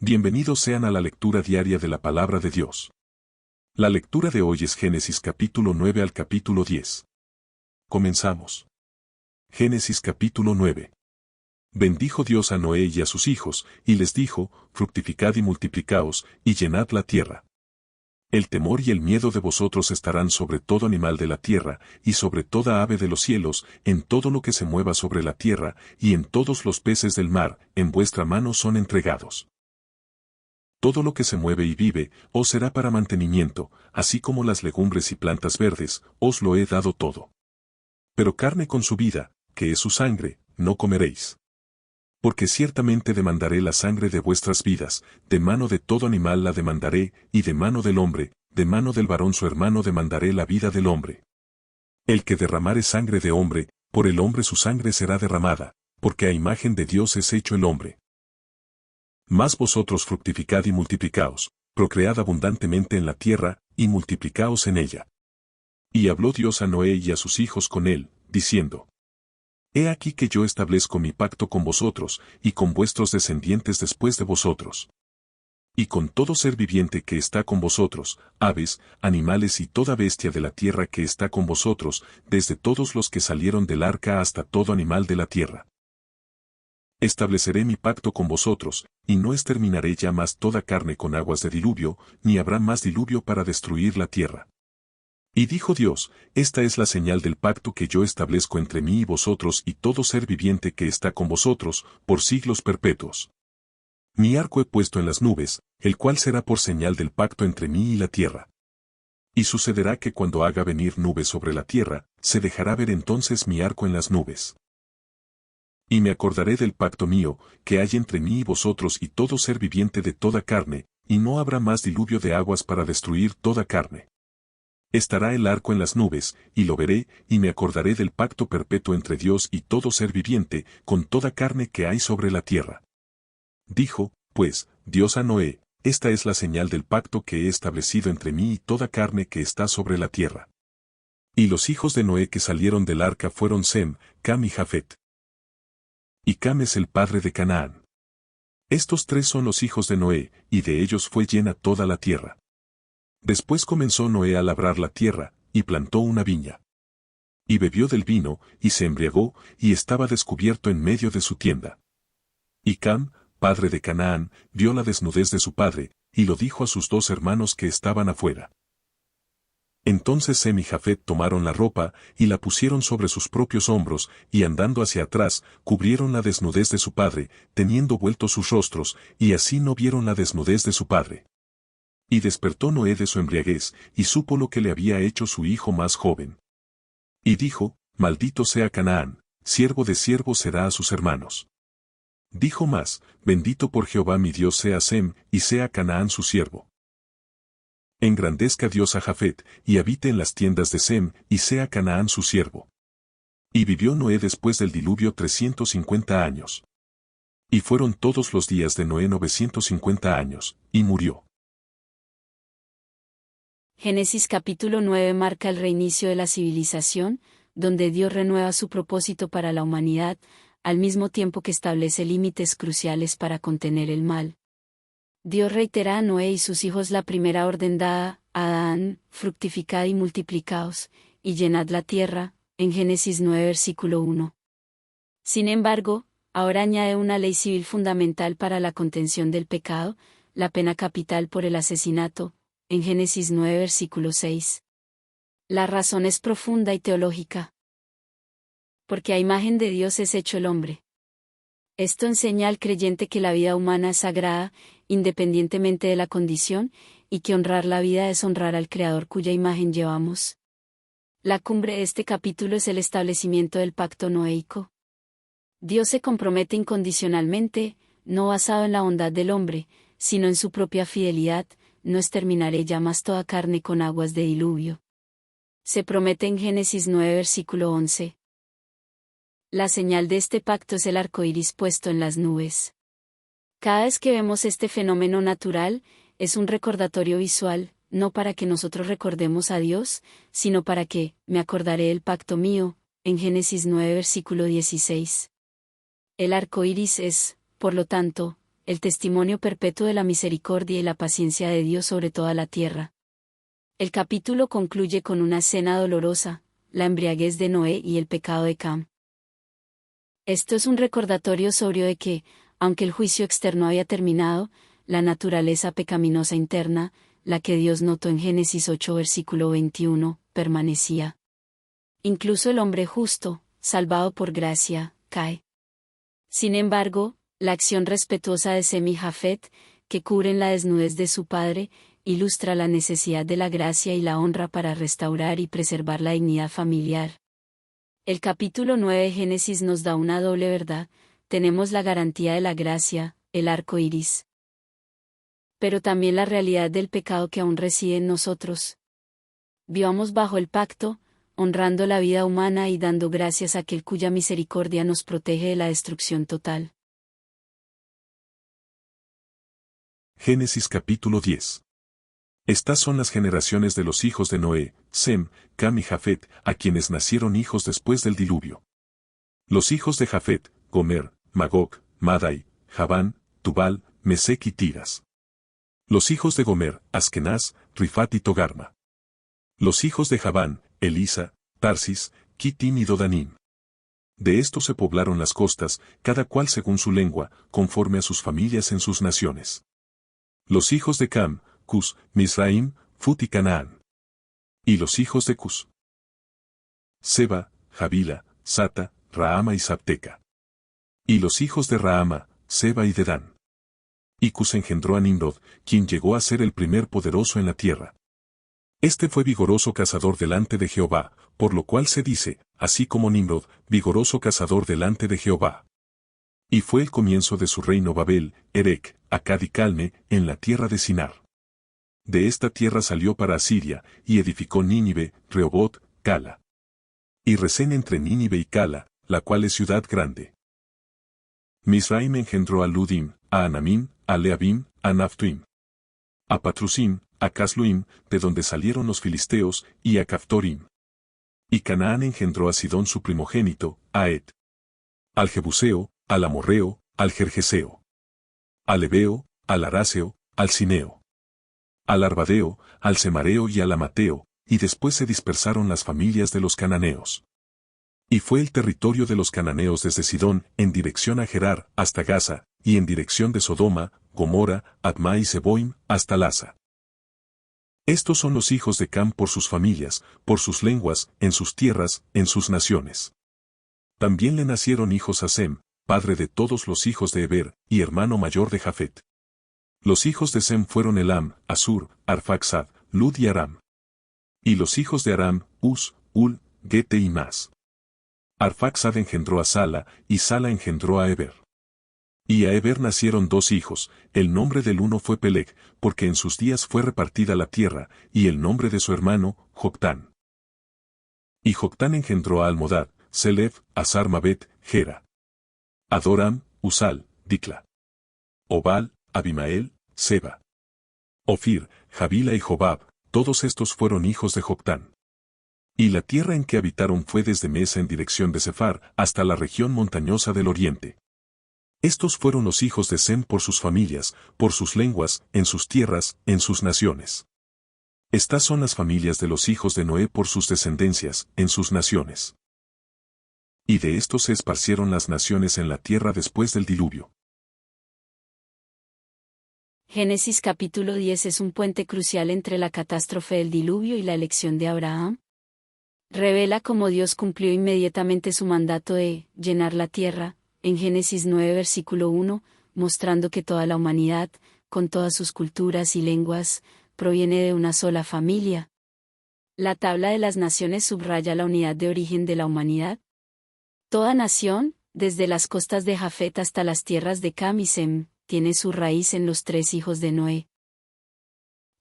Bienvenidos sean a la lectura diaria de la Palabra de Dios. La lectura de hoy es Génesis capítulo 9 al capítulo 10. Comenzamos. Génesis capítulo 9. Bendijo Dios a Noé y a sus hijos, y les dijo, fructificad y multiplicaos, y llenad la tierra. El temor y el miedo de vosotros estarán sobre todo animal de la tierra, y sobre toda ave de los cielos, en todo lo que se mueva sobre la tierra, y en todos los peces del mar, en vuestra mano son entregados. Todo lo que se mueve y vive, os será para mantenimiento, así como las legumbres y plantas verdes, os lo he dado todo. Pero carne con su vida, que es su sangre, no comeréis. Porque ciertamente demandaré la sangre de vuestras vidas, de mano de todo animal la demandaré, y de mano del hombre, de mano del varón su hermano demandaré la vida del hombre. El que derramare sangre de hombre, por el hombre su sangre será derramada, porque a imagen de Dios es hecho el hombre. Mas vosotros fructificad y multiplicaos, procread abundantemente en la tierra, y multiplicaos en ella. Y habló Dios a Noé y a sus hijos con él, diciendo: He aquí que yo establezco mi pacto con vosotros, y con vuestros descendientes después de vosotros. Y con todo ser viviente que está con vosotros, aves, animales y toda bestia de la tierra que está con vosotros, desde todos los que salieron del arca hasta todo animal de la tierra. Estableceré mi pacto con vosotros, y no exterminaré ya más toda carne con aguas de diluvio, ni habrá más diluvio para destruir la tierra. Y dijo Dios, esta es la señal del pacto que yo establezco entre mí y vosotros y todo ser viviente que está con vosotros, por siglos perpetuos. Mi arco he puesto en las nubes, el cual será por señal del pacto entre mí y la tierra. Y sucederá que cuando haga venir nubes sobre la tierra, se dejará ver entonces mi arco en las nubes. Y me acordaré del pacto mío, que hay entre mí y vosotros y todo ser viviente de toda carne, y no habrá más diluvio de aguas para destruir toda carne. Estará el arco en las nubes, y lo veré, y me acordaré del pacto perpetuo entre Dios y todo ser viviente, con toda carne que hay sobre la tierra. Dijo, pues, Dios a Noé, esta es la señal del pacto que he establecido entre mí y toda carne que está sobre la tierra. Y los hijos de Noé que salieron del arca fueron Sem, Cam y Jafet. Y Cam es el padre de Canaán. Estos tres son los hijos de Noé, y de ellos fue llena toda la tierra. Después comenzó Noé a labrar la tierra, y plantó una viña. Y bebió del vino, y se embriagó, y estaba descubierto en medio de su tienda. Y Cam, padre de Canaán, vio la desnudez de su padre, y lo dijo a sus dos hermanos que estaban afuera. Entonces Sem y Jafet tomaron la ropa, y la pusieron sobre sus propios hombros, y andando hacia atrás, cubrieron la desnudez de su padre, teniendo vueltos sus rostros, y así no vieron la desnudez de su padre. Y despertó Noé de su embriaguez, y supo lo que le había hecho su hijo más joven. Y dijo, maldito sea Canaán, siervo de siervos será a sus hermanos. Dijo más, bendito por Jehová mi Dios sea Sem, y sea Canaán su siervo. Engrandezca Dios a Jafet, y habite en las tiendas de Sem, y sea Canaán su siervo. Y vivió Noé después del diluvio 350 años. Y fueron todos los días de Noé 950 años, y murió. Génesis capítulo 9 marca el reinicio de la civilización, donde Dios renueva su propósito para la humanidad, al mismo tiempo que establece límites cruciales para contener el mal. Dios reitera a Noé y sus hijos la primera orden dada a Adán, fructificad y multiplicaos, y llenad la tierra, en Génesis 9 versículo 1. Sin embargo, ahora añade una ley civil fundamental para la contención del pecado, la pena capital por el asesinato, en Génesis 9 versículo 6. La razón es profunda y teológica. Porque a imagen de Dios es hecho el hombre. Esto enseña al creyente que la vida humana es sagrada, independientemente de la condición, y que honrar la vida es honrar al Creador cuya imagen llevamos. La cumbre de este capítulo es el establecimiento del pacto noéico. Dios se compromete incondicionalmente, no basado en la bondad del hombre, sino en su propia fidelidad, no exterminaré ya más toda carne con aguas de diluvio. Se promete en Génesis 9 versículo 11. La señal de este pacto es el arco iris puesto en las nubes. Cada vez que vemos este fenómeno natural, es un recordatorio visual, no para que nosotros recordemos a Dios, sino para que, me acordaré del pacto mío, en Génesis 9 versículo 16. El arco iris es, por lo tanto, el testimonio perpetuo de la misericordia y la paciencia de Dios sobre toda la tierra. El capítulo concluye con una escena dolorosa, la embriaguez de Noé y el pecado de Cam. Esto es un recordatorio sobrio de que, aunque el juicio externo había terminado, la naturaleza pecaminosa interna, la que Dios notó en Génesis 8 versículo 21, permanecía. Incluso el hombre justo, salvado por gracia, cae. Sin embargo, la acción respetuosa de Sem y Jafet, que cubren la desnudez de su padre, ilustra la necesidad de la gracia y la honra para restaurar y preservar la dignidad familiar. El capítulo 9 de Génesis nos da una doble verdad: tenemos la garantía de la gracia, el arco iris, pero también la realidad del pecado que aún reside en nosotros. Vivamos bajo el pacto, honrando la vida humana y dando gracias a aquel cuya misericordia nos protege de la destrucción total. Génesis capítulo 10. Estas son las generaciones de los hijos de Noé, Sem, Cam y Jafet, a quienes nacieron hijos después del diluvio. Los hijos de Jafet, Gomer, Magog, Madai, Javán, Tubal, Mesec y Tiras. Los hijos de Gomer, Askenaz, Rifat y Togarma. Los hijos de Javán, Elisa, Tarsis, Kitim y Dodanim. De estos se poblaron las costas, cada cual según su lengua, conforme a sus familias en sus naciones. Los hijos de Cam, Cus, Misraim, Fut y Canaán. Y los hijos de Cus: Seba, Javila, Sata, Raama y Sabteca. Y los hijos de Raama, Seba y Dedán. Y Cus engendró a Nimrod, quien llegó a ser el primer poderoso en la tierra. Este fue vigoroso cazador delante de Jehová, por lo cual se dice, así como Nimrod, vigoroso cazador delante de Jehová. Y fue el comienzo de su reino Babel, Erec, Acad y Calne, en la tierra de Sinar. De esta tierra salió para Asiria, y edificó Nínive, Rehoboth, Cala. Y Resén entre Nínive y Cala, la cual es ciudad grande. Misraim engendró a Ludim, a Anamim, a Leabim, a Naphtuim, a Patrusim, a Casluim, de donde salieron los filisteos, y a Caftorim. Y Canaán engendró a Sidón su primogénito, a Et, al Jebuseo, al Amorreo, al Gergeseo, al Ebeo, al Araseo, al Cineo, al Arbadeo, al Semareo y al Amateo, y después se dispersaron las familias de los cananeos. Y fue el territorio de los cananeos desde Sidón, en dirección a Gerar, hasta Gaza, y en dirección de Sodoma, Gomorra, Adma y Seboim, hasta Lasa. Estos son los hijos de Cam por sus familias, por sus lenguas, en sus tierras, en sus naciones. También le nacieron hijos a Sem, padre de todos los hijos de Heber, y hermano mayor de Jafet. Los hijos de Sem fueron Elam, Asur, Arfaxad, Lud y Aram. Y los hijos de Aram, Uz, Ul, Gete y Mas. Arfaxad engendró a Sala, y Sala engendró a Heber. Y a Heber nacieron dos hijos, el nombre del uno fue Peleg, porque en sus días fue repartida la tierra, y el nombre de su hermano, Joctán. Y Joctán engendró a Almodad, Selef, Asarmabet, Gera. Adoram, Usal, Dicla. Obal, Abimael, Seba. Ofir, Javila y Jobab, todos estos fueron hijos de Joctán. Y la tierra en que habitaron fue desde Mesa en dirección de Sefar, hasta la región montañosa del oriente. Estos fueron los hijos de Sem por sus familias, por sus lenguas, en sus tierras, en sus naciones. Estas son las familias de los hijos de Noé por sus descendencias, en sus naciones. Y de estos se esparcieron las naciones en la tierra después del diluvio. Génesis capítulo 10 es un puente crucial entre la catástrofe del diluvio y la elección de Abraham. Revela cómo Dios cumplió inmediatamente su mandato de llenar la tierra, en Génesis 9 versículo 1, mostrando que toda la humanidad, con todas sus culturas y lenguas, proviene de una sola familia. La tabla de las naciones subraya la unidad de origen de la humanidad. Toda nación, desde las costas de Jafet hasta las tierras de Cam y Sem, tiene su raíz en los tres hijos de Noé.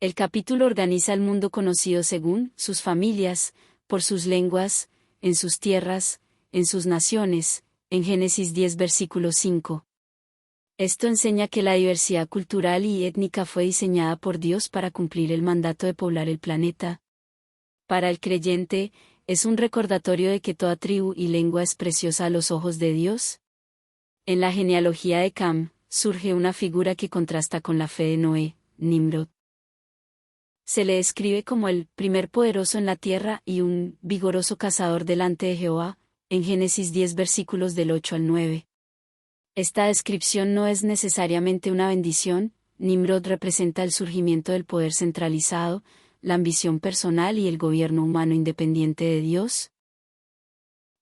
El capítulo organiza el mundo conocido según sus familias, por sus lenguas, en sus tierras, en sus naciones, en Génesis 10 versículo 5. Esto enseña que la diversidad cultural y étnica fue diseñada por Dios para cumplir el mandato de poblar el planeta. Para el creyente, es un recordatorio de que toda tribu y lengua es preciosa a los ojos de Dios. En la genealogía de Cam, surge una figura que contrasta con la fe de Noé, Nimrod. Se le describe como el primer poderoso en la tierra y un vigoroso cazador delante de Jehová, en Génesis 10 versículos del 8 al 9. Esta descripción no es necesariamente una bendición. Nimrod representa el surgimiento del poder centralizado, la ambición personal y el gobierno humano independiente de Dios.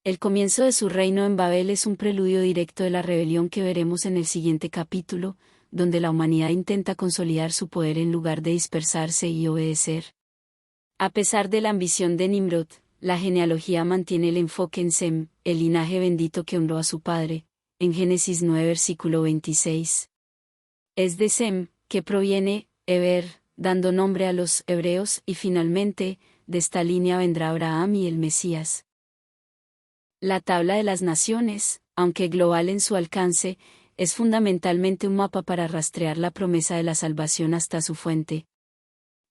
El comienzo de su reino en Babel es un preludio directo de la rebelión que veremos en el siguiente capítulo, donde la humanidad intenta consolidar su poder en lugar de dispersarse y obedecer. A pesar de la ambición de Nimrod, la genealogía mantiene el enfoque en Sem, el linaje bendito que honró a su padre, en Génesis 9 versículo 26. Es de Sem, que proviene, Eber, dando nombre a los hebreos, y finalmente, de esta línea vendrá Abraham y el Mesías. La tabla de las naciones, aunque global en su alcance, es fundamentalmente un mapa para rastrear la promesa de la salvación hasta su fuente.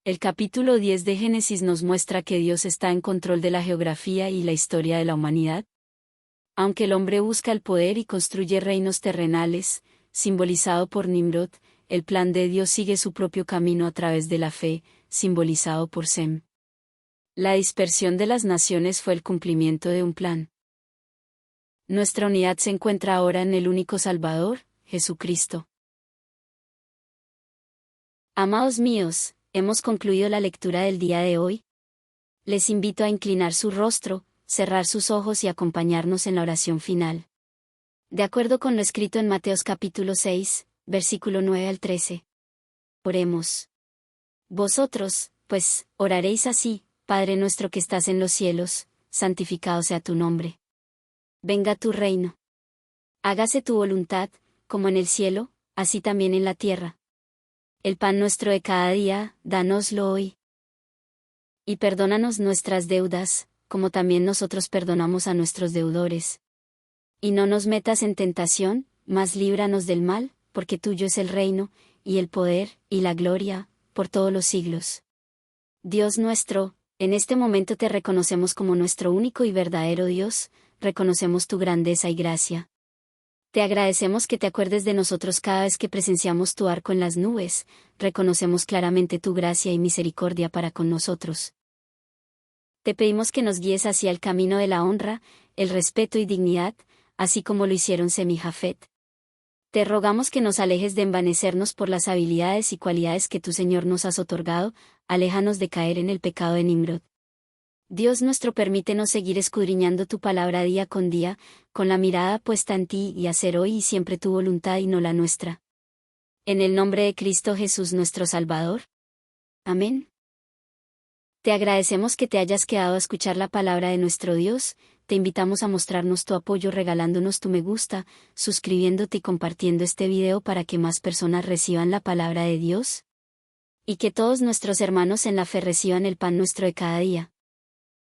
El capítulo 10 de Génesis nos muestra que Dios está en control de la geografía y la historia de la humanidad. Aunque el hombre busca el poder y construye reinos terrenales, simbolizado por Nimrod, el plan de Dios sigue su propio camino a través de la fe, simbolizado por Sem. La dispersión de las naciones fue el cumplimiento de un plan. Nuestra unidad se encuentra ahora en el único Salvador, Jesucristo. Amados míos, hemos concluido la lectura del día de hoy. Les invito a inclinar su rostro, cerrar sus ojos y acompañarnos en la oración final. De acuerdo con lo escrito en Mateos capítulo 6, versículo 9 al 13. Oremos. Vosotros, pues, oraréis así: Padre nuestro que estás en los cielos, santificado sea tu nombre. Venga tu reino. Hágase tu voluntad, como en el cielo, así también en la tierra. El pan nuestro de cada día, dánoslo hoy. Y perdónanos nuestras deudas, como también nosotros perdonamos a nuestros deudores. Y no nos metas en tentación, mas líbranos del mal, porque tuyo es el reino, y el poder, y la gloria, por todos los siglos. Dios nuestro, en este momento te reconocemos como nuestro único y verdadero Dios, reconocemos tu grandeza y gracia. Te agradecemos que te acuerdes de nosotros cada vez que presenciamos tu arco en las nubes, reconocemos claramente tu gracia y misericordia para con nosotros. Te pedimos que nos guíes hacia el camino de la honra, el respeto y dignidad, así como lo hicieron Sem y Jafet. Te rogamos que nos alejes de envanecernos por las habilidades y cualidades que tu Señor nos has otorgado, aléjanos de caer en el pecado de Nimrod. Dios nuestro, permítenos seguir escudriñando tu palabra día con día, con la mirada puesta en ti y hacer hoy y siempre tu voluntad y no la nuestra. En el nombre de Cristo Jesús nuestro Salvador. Amén. Te agradecemos que te hayas quedado a escuchar la palabra de nuestro Dios. Te invitamos a mostrarnos tu apoyo regalándonos tu me gusta, suscribiéndote y compartiendo este video para que más personas reciban la palabra de Dios. Y que todos nuestros hermanos en la fe reciban el pan nuestro de cada día.